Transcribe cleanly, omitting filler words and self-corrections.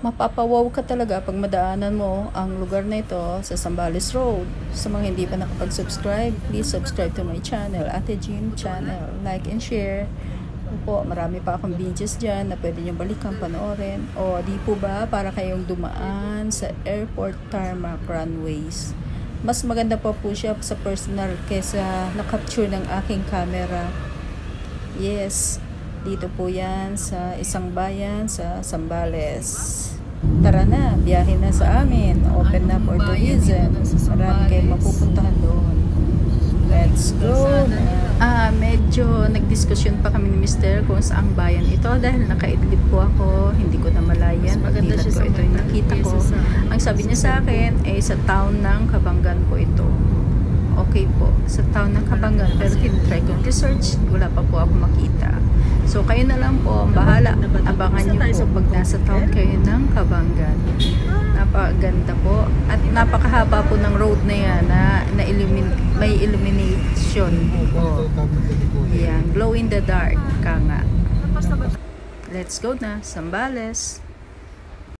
Mapapawaw ka talaga pag madaanan mo ang lugar na ito sa Zambales Road. Sa mga hindi pa nakapag-subscribe, please subscribe to my channel, Ate Jean Channel. Like and share. Po, marami pa akong videos dyan na pwede nyo balikan panoorin. O di po ba para kayong dumaan sa airport tarmac runways. Mas maganda pa po siya sa personal kaysa na-capture ng aking camera. Yes, dito po yan sa isang bayan sa Zambales. Tara na, biyahe na sa amin. Open na for tourism. Marami kayong mapupuntahan doon. Let's go na. Medyo nagdiskusyon pa kami ni Mr. kung saang bayan ito dahil nakaidlip po ako. Hindi ko na malayan. Pagdilat ko ito yung nakita ko. Ang sabi niya sa akin ay sa town ng Kabanggan po ito. Okay po, sa town ng Kabanggan. Pero tinitry kong research, wala pa po ako makita. So kayo na lang po ang bahala. Abangan niyo po pag nasa town kayo ng Kabanggan. Napakaganda po. At napakahaba po ng road na yan na may illumination po. Yan, glow in the dark ka nga. Let's go na, Zambales.